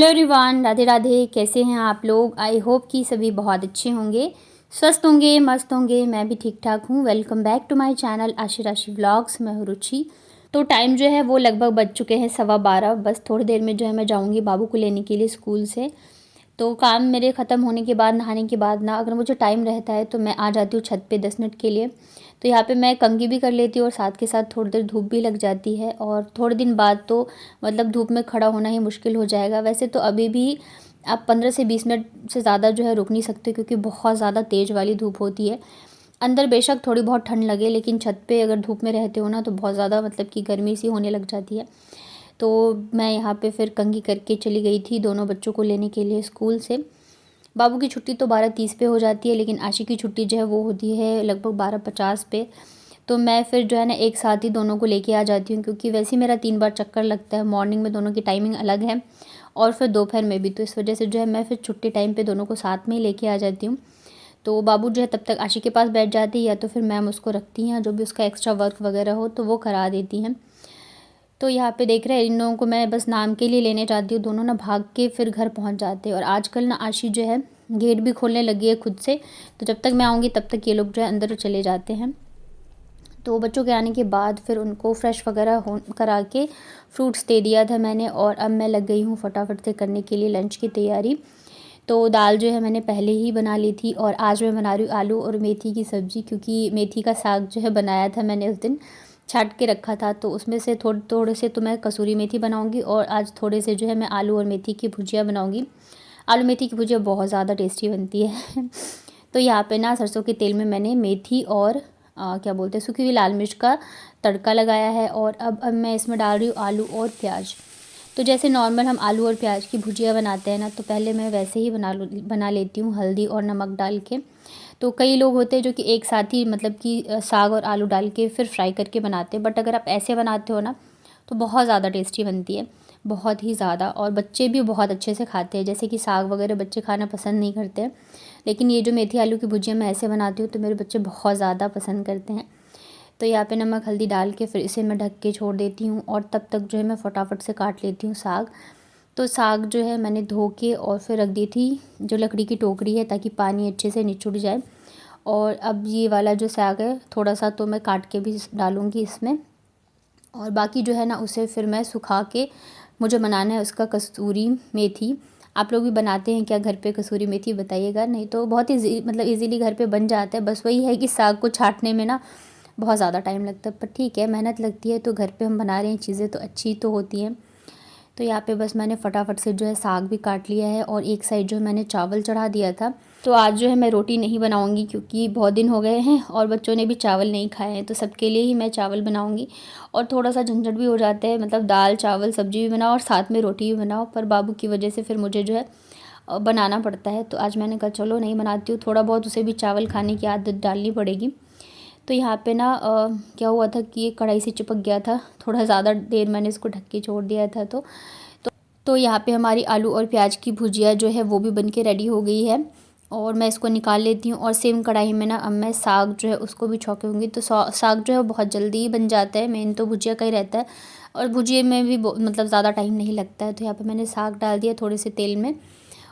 Hello everyone, Radhe Radhe. कैसे हैं आप लोग? आई होप कि सभी बहुत अच्छे होंगे, स्वस्थ होंगे, मस्त होंगे। मैं भी ठीक ठाक हूँ। Welcome back to my channel Ashi Rashi vlogs. मैं हूँ रुचि। तो टाइम जो है वो लगभग बज चुके हैं 12:15। बस थोड़ी देर में जो है मैं जाऊँगी बाबू को लेने के लिए स्कूल से। तो काम मेरे ख़त्म होने के बाद, नहाने के बाद ना, अगर मुझे टाइम रहता है तो मैं आ जाती हूँ छत पे 10 मिनट के लिए। तो यहाँ पे मैं कंघी भी कर लेती हूँ और साथ के साथ थोड़ी देर धूप भी लग जाती है। और थोड़े दिन बाद तो मतलब धूप में खड़ा होना ही मुश्किल हो जाएगा। वैसे तो अभी भी आप 15 से 20 मिनट से ज़्यादा जो है रुक नहीं सकते, क्योंकि बहुत ज़्यादा तेज़ वाली धूप होती है। अंदर बेशक थोड़ी बहुत ठंड लगे, लेकिन छत पे अगर धूप में रहते हो ना तो बहुत ज़्यादा मतलब कि गर्मी सी होने लग जाती है। तो मैं यहाँ पे फिर कंघी करके चली गई थी दोनों बच्चों को लेने के लिए स्कूल से। बाबू की छुट्टी तो 12:30 पे हो जाती है, लेकिन आशी की छुट्टी जो है वो होती है लगभग 12:50 पे। तो मैं फिर जो है ना एक साथ ही दोनों को लेके आ जाती हूँ, क्योंकि वैसे ही मेरा 3 बार चक्कर लगता है। मॉर्निंग में दोनों की टाइमिंग अलग है और फिर दोपहर में भी। तो इस वजह से जो है मैं फिर छुट्टी टाइम पे दोनों को साथ में ही लेके आ जाती हूँ। तो बाबू जो है तब तक आशी के पास बैठ जाती है, या तो फिर मैम उसको रखती हैं, जो भी उसका एक्स्ट्रा वर्क वगैरह हो तो वो करा देती हैं। तो यहाँ पे देख रहे हैं इन लोगों को मैं बस नाम के लिए लेने जाती हूँ। दोनों ना भाग के फिर घर पहुँच जाते हैं। और आजकल ना आशी जो है गेट भी खोलने लगी है खुद से। तो जब तक मैं आऊँगी तब तक ये लोग जो है अंदर चले जाते हैं। तो बच्चों के आने के बाद फिर उनको फ्रेश वगैरह हो करा के फ्रूट्स दे दिया था मैंने। और अब मैं लग गई हूँ फटाफट से करने के लिए लंच की तैयारी। तो दाल जो है मैंने पहले ही बना ली थी, और आज मैं बना रही हूँ आलू और मेथी की सब्ज़ी, क्योंकि मेथी का साग जो है बनाया था मैंने उस दिन, छाट के रखा था। तो उसमें से थोड़े थोड़े से तो मैं कसूरी मेथी बनाऊँगी, और आज थोड़े से जो है मैं आलू और मेथी की भुजिया बनाऊँगी। आलू मेथी की भुजिया बहुत ज़्यादा टेस्टी बनती है। तो यहाँ पे ना सरसों के तेल में मैंने मेथी और क्या बोलते हैं सूखी हुई लाल मिर्च का तड़का लगाया है। और अब मैं इसमें डाल रही हूँ आलू और प्याज। तो जैसे नॉर्मल हम आलू और प्याज की भुजिया बनाते हैं ना, तो पहले मैं वैसे ही बना लेती हूँ हल्दी और नमक डाल के। तो कई लोग होते हैं जो कि एक साथ ही मतलब कि साग और आलू डाल के फिर फ्राई करके बनाते हैं। बट अगर आप ऐसे बनाते हो ना तो बहुत ज़्यादा टेस्टी बनती है, बहुत ही ज़्यादा। और बच्चे भी बहुत अच्छे से खाते हैं। जैसे कि साग वगैरह बच्चे खाना पसंद नहीं करते हैं, लेकिन ये जो मेथी आलू की भुजिया मैं ऐसे बनाती हूँ तो मेरे बच्चे बहुत ज़्यादा पसंद करते हैं। तो यहाँ पे नमक हल्दी डाल के फिर इसे मैं ढक के छोड़ देती हूँ। और तब तक जो है मैं फटाफट से काट लेती हूँ साग। तो साग जो है मैंने धो के और फिर रख दी थी जो लकड़ी की टोकरी है, ताकि पानी अच्छे से निचुड़ जाए। और अब ये वाला जो साग है थोड़ा सा तो मैं काट के भी डालूँगी इसमें। और बाकी जो है ना उसे फिर मैं सुखा के मुझे बनाना है उसका कसूरी मेथी। आप लोग भी बनाते हैं क्या घर पे कसूरी मेथी? बताइएगा। नहीं तो बहुत ही मतलब इजीली घर पे बन जाता है। बस वही है कि साग को छाँटने में ना बहुत ज़्यादा टाइम लगता है, पर ठीक है, मेहनत लगती है तो घर पे हम बना रहे हैं चीज़ें तो अच्छी तो होती हैं। तो यहाँ पे बस मैंने फटाफट से जो है साग भी काट लिया है, और एक साइड जो है मैंने चावल चढ़ा दिया था। तो आज जो है मैं रोटी नहीं बनाऊँगी, क्योंकि बहुत दिन हो गए हैं और बच्चों ने भी चावल नहीं खाए हैं। तो सबके लिए ही मैं चावल बनाऊँगी, और थोड़ा सा झंझट भी हो जाता है, मतलब दाल चावल सब्ज़ी भी बनाओ और साथ में रोटी भी बनाओ। पर बाबू की वजह से फिर मुझे जो है बनाना पड़ता है। तो आज मैंने कहा चलो नहीं बनाती हूँ, थोड़ा बहुत उसे भी चावल खाने की आदत डालनी पड़ेगी। तो यहाँ पे ना क्या हुआ था कि ये कढ़ाई से चिपक गया था, थोड़ा ज़्यादा देर मैंने इसको ढक के छोड़ दिया था। तो यहाँ पे हमारी आलू और प्याज की भुजिया जो है वो भी बन के रेडी हो गई है, और मैं इसको निकाल लेती हूँ। और सेम कढ़ाई में ना अब मैं साग जो है उसको भी छौंकूँगी। तो साग जो है बहुत जल्दी ही बन जाता है, मेन तो भुजिया का ही रहता है, और भुजिया में भी मतलब ज़्यादा टाइम नहीं लगता है। तो यहाँ पर मैंने साग डाल दिया थोड़े से तेल में,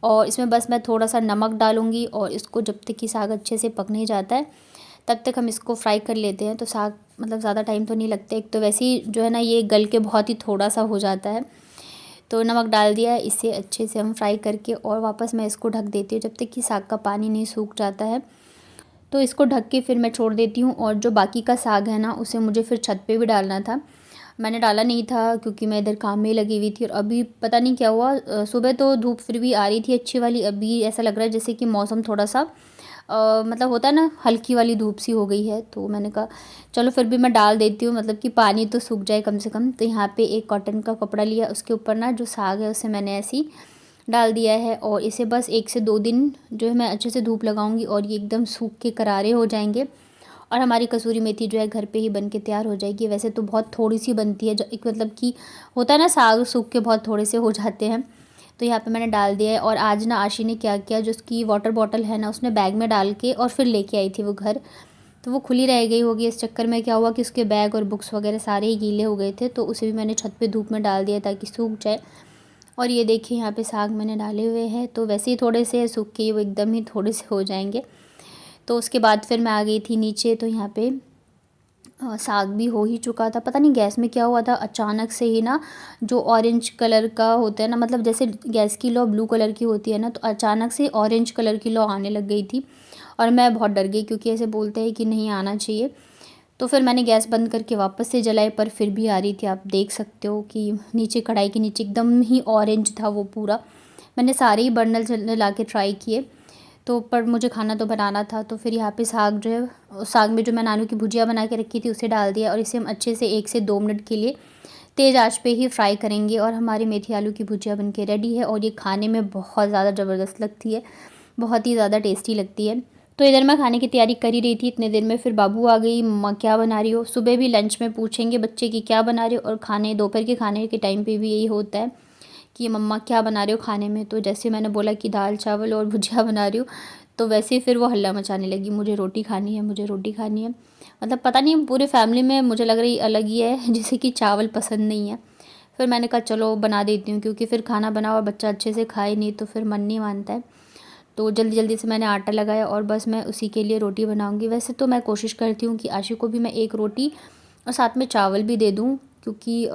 और इसमें बस मैं थोड़ा सा नमक डालूँगी। और इसको जब तक कि साग अच्छे से पक नहीं जाता है तब तक हम इसको फ्राई कर लेते हैं। तो साग मतलब ज़्यादा टाइम तो नहीं लगता, एक तो वैसे ही जो है ना ये गल के बहुत ही थोड़ा सा हो जाता है। तो नमक डाल दिया है, इसे अच्छे से हम फ्राई करके और वापस मैं इसको ढक देती हूँ जब तक कि साग का पानी नहीं सूख जाता है। तो इसको ढक के फिर मैं छोड़ देती हूँ। और जो बाकी का साग है ना उसे मुझे फिर छत पे भी डालना था। मैंने डाला नहीं था क्योंकि मैं इधर काम में ही लगी हुई थी। और अभी पता नहीं क्या हुआ, सुबह तो धूप फिर भी आ रही थी अच्छी वाली, अभी ऐसा लग रहा है जैसे कि मौसम थोड़ा सा मतलब होता है ना हल्की वाली धूप सी हो गई है। तो मैंने कहा चलो फिर भी मैं डाल देती हूँ, मतलब कि पानी तो सूख जाए कम से कम। तो यहाँ पे एक कॉटन का कपड़ा लिया, उसके ऊपर ना जो साग है उसे मैंने ऐसे ही डाल दिया है। और इसे बस 1 से 2 दिन जो है मैं अच्छे से धूप लगाऊंगी, और ये एकदम सूख के करारे हो जाएंगे। और हमारी कसूरी मेथी जो है घर पे ही बन के तैयार हो जाएगी। वैसे तो बहुत थोड़ी सी बनती है, जो एक मतलब कि होता है ना साग सूख के बहुत थोड़े से हो जाते हैं। तो यहाँ पे मैंने डाल दिया है। और आज ना आशी ने क्या किया, जो उसकी वाटर बॉटल है ना उसने बैग में डाल के और फिर लेके आई थी वो घर। तो वो खुली रह गई होगी, इस चक्कर में क्या हुआ कि उसके बैग और बुक्स वगैरह सारे ही गीले हो गए थे। तो उसे भी मैंने छत पे धूप में डाल दिया ताकि सूख जाए। और ये देखिए यहाँ पे साग मैंने डाले हुए हैं, तो वैसे ही थोड़े से सूख के वो एकदम ही थोड़े से हो जाएंगे। तो उसके बाद फिर मैं आ गई थी नीचे, तो यहाँ पे साग भी हो ही चुका था। पता नहीं गैस में क्या हुआ था, अचानक से ही ना जो ऑरेंज कलर का होता है ना, मतलब जैसे गैस की लौ ब्लू कलर की होती है ना, तो अचानक से ऑरेंज कलर की लौ आने लग गई थी और मैं बहुत डर गई, क्योंकि ऐसे बोलते हैं कि नहीं आना चाहिए। तो फिर मैंने गैस बंद करके वापस से जलाई, पर फिर भी आ रही थी। आप देख सकते हो कि नीचे कढ़ाई के नीचे एकदम ही ऑरेंज था वो पूरा। मैंने सारे ही बर्नल जला के ट्राई किए, तो पर मुझे खाना तो बनाना था। तो फिर यहाँ पे साग जो है, साग में जो मैंने आलू की भुजिया बना के रखी थी उसे डाल दिया, और इसे हम अच्छे से 1 से 2 मिनट के लिए तेज़ आंच पे ही फ्राई करेंगे। और हमारी मेथी आलू की भुजिया बनके रेडी है, और ये खाने में बहुत ज़्यादा ज़बरदस्त लगती है, बहुत ही ज़्यादा टेस्टी लगती है। तो इधर मैं खाने की तैयारी कर ही रही थी, इतने देर में फिर बाबू आ गई, मम्मा क्या बना रही हो। सुबह भी लंच में पूछेंगे बच्चे कि क्या बना रही हो, और खाने दोपहर के खाने के टाइम पे भी यही होता है कि मम्मा क्या बना रहे हो खाने में। तो जैसे मैंने बोला कि दाल चावल और भुजिया बना रही हूँ, तो वैसे ही फिर वो हल्ला मचाने लगी, मुझे रोटी खानी है, मुझे रोटी खानी है। मतलब पता नहीं पूरे फैमिली में मुझे लग रही अलग ही है जैसे कि चावल पसंद नहीं है। फिर मैंने कहा चलो बना देती हूँ, क्योंकि फिर खाना बनाओ और बच्चा अच्छे से खाए नहीं तो फिर मन नहीं मानता है। तो जल्दी जल्दी से मैंने आटा लगाया और बस मैं उसी के लिए रोटी बनाऊँगी। वैसे तो मैं कोशिश करती हूँ कि आशी को भी मैं 1 रोटी और साथ में चावल भी दे दूँ, क्योंकि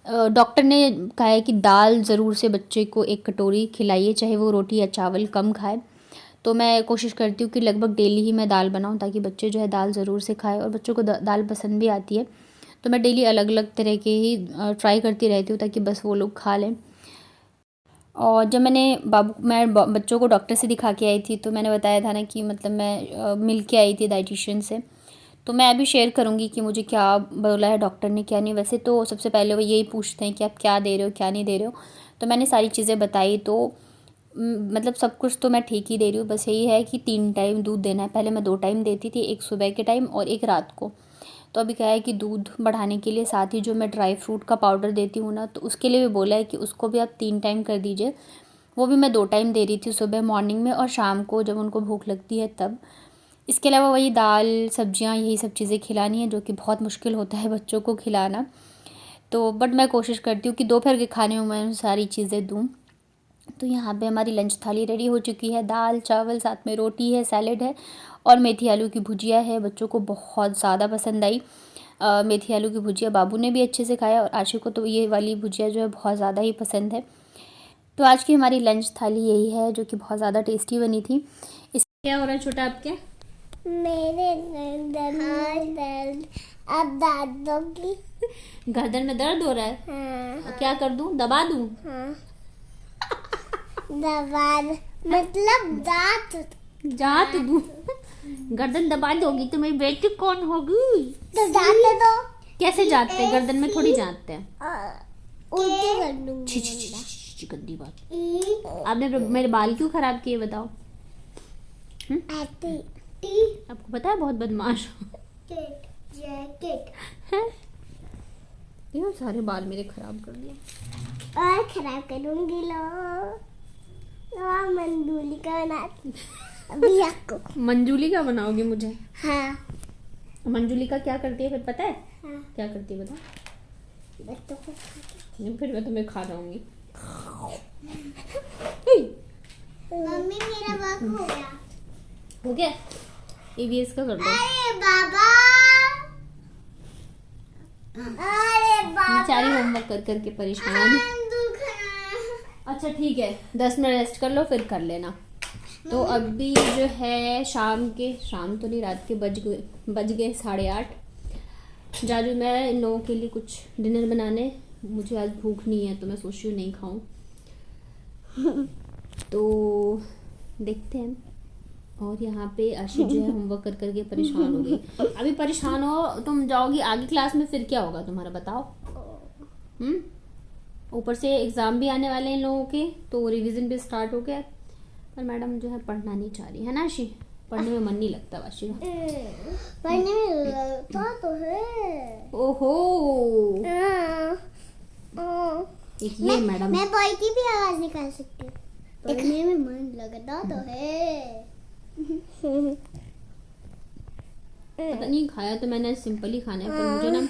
डॉक्टर ने कहा है कि दाल ज़रूर से बच्चे को 1 कटोरी खिलाइए, चाहे वो रोटी या चावल कम खाए। तो मैं कोशिश करती हूँ कि लगभग डेली ही मैं दाल बनाऊँ, ताकि बच्चे जो है दाल ज़रूर से खाएँ, और बच्चों को दाल पसंद भी आती है। तो मैं डेली अलग अलग तरह के ही ट्राई करती रहती हूँ, ताकि बस वो लोग खा लें। और जब मैं बच्चों को डॉक्टर से दिखा के आई थी, तो मैंने बताया था ना कि मतलब मैं मिल के आई थी डाइटिशियन से। तो मैं अभी शेयर करूँगी कि मुझे क्या बोला है डॉक्टर ने, क्या नहीं। वैसे तो सबसे पहले वो यही पूछते हैं कि आप क्या दे रहे हो, क्या नहीं दे रहे हो। तो मैंने सारी चीज़ें बताई, तो मतलब सब कुछ तो मैं ठीक ही दे रही हूँ। बस यही है कि 3 टाइम दूध देना है। पहले मैं 2 टाइम देती थी, एक सुबह के टाइम और एक रात को। तो अभी क्या है कि दूध बढ़ाने के लिए साथ ही जो मैं ड्राई फ्रूट का पाउडर देती हूँ ना, तो उसके लिए भी बोला है कि उसको भी आप 3 टाइम कर दीजिए। वो भी मैं 2 टाइम दे रही थी, सुबह मॉर्निंग में और शाम को जब उनको भूख लगती है तब। इसके अलावा वही दाल सब्जियां यही सब चीज़ें खिलानी है, जो कि बहुत मुश्किल होता है बच्चों को खिलाना। तो बट मैं कोशिश करती हूँ कि दोपहर के खाने में मैं सारी चीज़ें दूँ। तो यहाँ पे हमारी लंच थाली रेडी हो चुकी है, दाल चावल साथ में रोटी है, सैलेड है और मेथी आलू की भुजिया है। बच्चों को बहुत ज़्यादा पसंद आई मेथी आलू की भुजिया। बाबू ने भी अच्छे से खाया, और आशु को तो ये वाली भुजिया जो है बहुत ज़्यादा ही पसंद है। तो आज की हमारी लंच थाली यही है, जो कि बहुत ज़्यादा टेस्टी बनी थी। इस क्या हो रहा है छोटा आपके? मेरे दर्द अब दर्द दोगी? गर्दन में दर्द हो रहा है? हाँ। क्या कर दूं, दबा दूं? हाँ। दबा मतलब जात दूं? गर्दन दबा दोगी तो मेरी बेटी कौन होगी? तो जाते दो। कैसे जाते हैं? गर्दन में थोड़ी जाते हैं। उल्टी कर दूंगी। गंदी बात। आपने मेरे बाल क्यों खराब किए बताओ? आपको पता है बहुत बदमाश है। ये सारे बाल मेरे खराब कर दिए। और खराब करूंगी। मंजूली का बनाती अभी आपको। मंजूली का बनाओगी मुझे? हाँ। मंजूली का क्या करती है फिर पता है? हाँ। क्या करती है बताओ? बच्चों को फिर मैं तुम्हें खा जाऊंगी। मम्मी मेरा वर्क हो गया। हो गया? EVS का कर दो। अरे बाबा, अरे बाबा, बेचारी होमवर्क कर करके परेशान। अच्छा ठीक है, 10 मिनट रेस्ट कर लो फिर कर लेना। तो अभी जो है शाम तो नहीं, रात के बज गए 8:30। जा रही हूँ मैं इन लोगों के लिए कुछ डिनर बनाने। मुझे आज भूख नहीं है, तो मैं सोच रही हूँ नहीं खाऊं। तो देखते हैं। और यहाँ पे आशी जो है होमवर्क कर करके परेशान हो गई। अभी परेशान हो, तुम जाओगी आगे क्लास में, फिर क्या होगा तुम्हारा बताओ? ऊपर से एग्जाम भी आने वाले हैं इन लोगों के, तो रिवीजन भी स्टार्ट हो गया। पर मैडम जो है पढ़ना नहीं चाह रही है ना आशी? पढ़ने में मन नहीं लगता आशी का। पढ़ने में लगता तो है। ओहो, एक ये मैडम। मैं बॉय की भी आवाज निकाल सकती हूँ। पढ़ने में मन लगता तो है। पता नहीं, खाया तो मैंने सिंपल ही खाना है, पर मुझे ना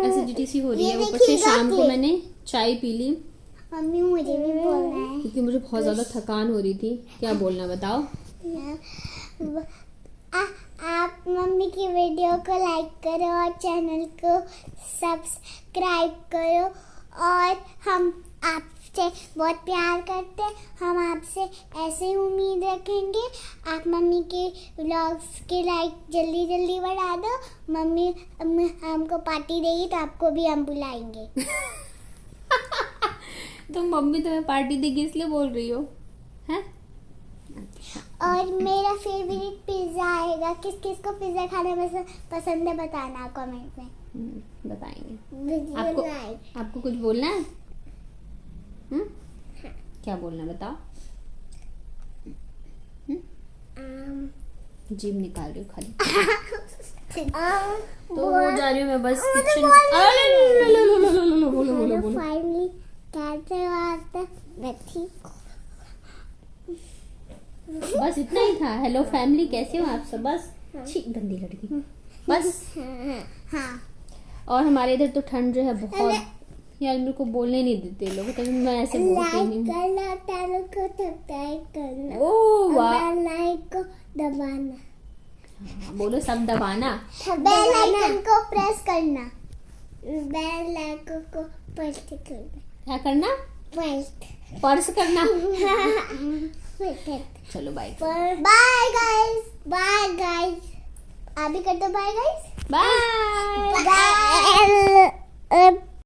एसिडिटी सी हो रही है। ऊपर से शाम को मैंने चाय पी ली मम्मी मुझे भी बोलना है। क्योंकि मुझे बहुत ज़्यादा थकान हो रही थी। क्या बोलना बताओ। आप मम्मी की वीडियो को लाइक करो और चैनल को सब्सक्राइब करो। और हम आपसे बहुत प्यार करते हैं। हम आपसे ऐसे ही उम्मीद रखेंगे। आप मम्मी के व्लॉग्स के लाइक जल्दी जल्दी बढ़ा दो। मम्मी हमको पार्टी देगी तो आपको भी हम बुलाएंगे। तो मम्मी तुम्हें पार्टी देगी इसलिए बोल रही हो हैं? और मेरा फेवरेट पिज्जा आएगा। किस किस को पिज्जा खाना पसंद है बताना कमेंट में। बताएंगे। आपको कुछ बोलना है? क्या बोलना बताओ। जीभ निकाल रही हूँ खाली। तो हो जा रही हूँ मैं बस किचन। बोलो। फाइनली कैसे बात है मैं ठीक। बस इतना ही था। हेलो फैमिली, कैसे हो आप सब? बस छी गंदी लड़की बस। हाँ। और हमारे इधर तो ठंड जो है बहुत। यार मेरे को बोलने नहीं देते लोग, तभी मैं ऐसे बोलती नहीं। करना, चैनल को सब्सक्राइब करना। ओह वाह। लाइक को दबाना। बोलो सब दबाना। बेल आइकन को प्रेस करना। बेल आइकन को प्रेस करना। क्या करना? पर्स करना। चलो bye bye guys. Bye guys. आप भी कर दो बाय गाइस। बाय।